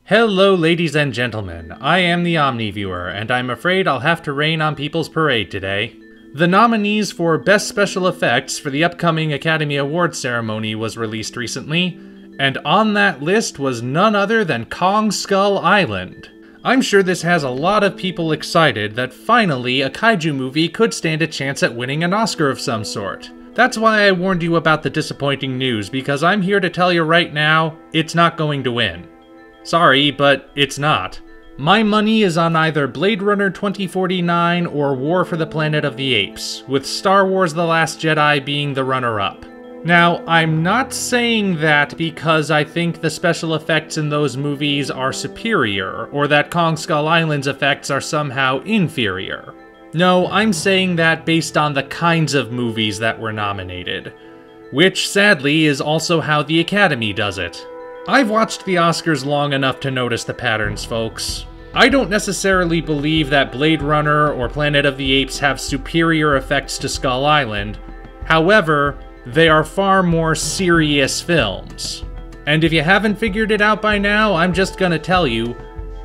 Hello ladies and gentlemen, I am the Omniviewer, and I'm afraid I'll have to rain on people's parade today. The nominees for Best Special Effects for the upcoming Academy Awards ceremony was released recently, and on that list was none other than Kong Skull Island. I'm sure this has a lot of people excited that finally a kaiju movie could stand a chance at winning an Oscar of some sort. That's why I warned you about the disappointing news, because I'm here to tell you right now, it's not going to win. Sorry, but it's not. My money is on either Blade Runner 2049 or War for the Planet of the Apes, with Star Wars The Last Jedi being the runner-up. Now, I'm not saying that because I think the special effects in those movies are superior, or that Kong Skull Island's effects are somehow inferior. No, I'm saying that based on the kinds of movies that were nominated. Which, sadly, is also how the Academy does it. I've watched the Oscars long enough to notice the patterns, folks. I don't necessarily believe that Blade Runner or Planet of the Apes have superior effects to Skull Island. However, they are far more serious films. And if you haven't figured it out by now, I'm just gonna tell you,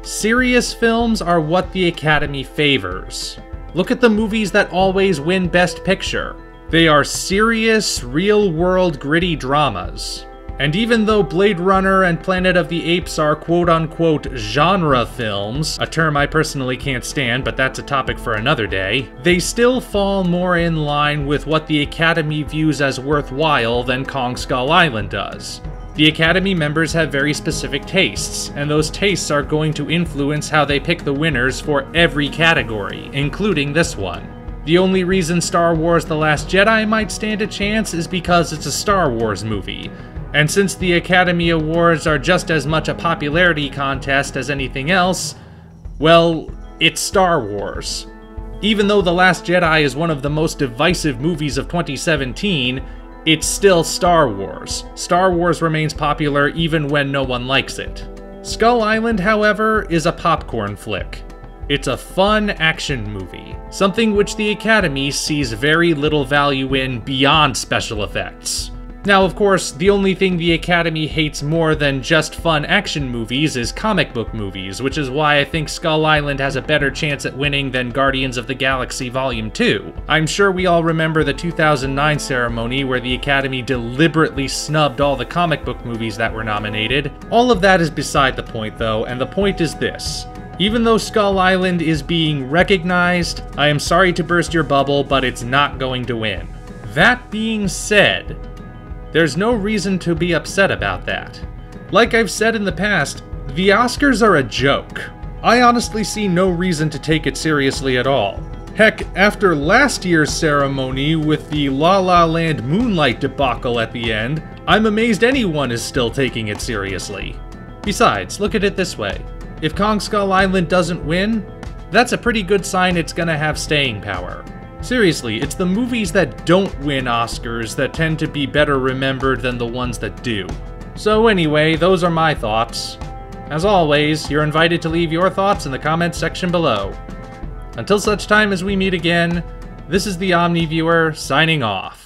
serious films are what the Academy favors. Look at the movies that always win Best Picture. They are serious, real-world, gritty dramas. And even though Blade Runner and Planet of the Apes are quote-unquote genre films, a term I personally can't stand, but that's a topic for another day, they still fall more in line with what the Academy views as worthwhile than Kong Skull Island does. The Academy members have very specific tastes, and those tastes are going to influence how they pick the winners for every category, including this one. The only reason Star Wars The Last Jedi might stand a chance is because it's a Star Wars movie. And since the Academy Awards are just as much a popularity contest as anything else, well, it's Star Wars. Even though The Last Jedi is one of the most divisive movies of 2017, it's still Star Wars. Star Wars remains popular even when no one likes it. Skull Island, however, is a popcorn flick. It's a fun action movie, something which the Academy sees very little value in beyond special effects. Now, of course, the only thing the Academy hates more than just fun action movies is comic book movies, which is why I think Skull Island has a better chance at winning than Guardians of the Galaxy Volume 2. I'm sure we all remember the 2009 ceremony where the Academy deliberately snubbed all the comic book movies that were nominated. All of that is beside the point, though, and the point is this. Even though Skull Island is being recognized, I am sorry to burst your bubble, but it's not going to win. That being said, there's no reason to be upset about that. Like I've said in the past, the Oscars are a joke. I honestly see no reason to take it seriously at all. Heck, after last year's ceremony with the La La Land Moonlight debacle at the end, I'm amazed anyone is still taking it seriously. Besides, look at it this way. If Kong Skull Island doesn't win, that's a pretty good sign it's gonna have staying power. Seriously, it's the movies that don't win Oscars that tend to be better remembered than the ones that do. So anyway, those are my thoughts. As always, you're invited to leave your thoughts in the comments section below. Until such time as we meet again, this is the Omniviewer signing off.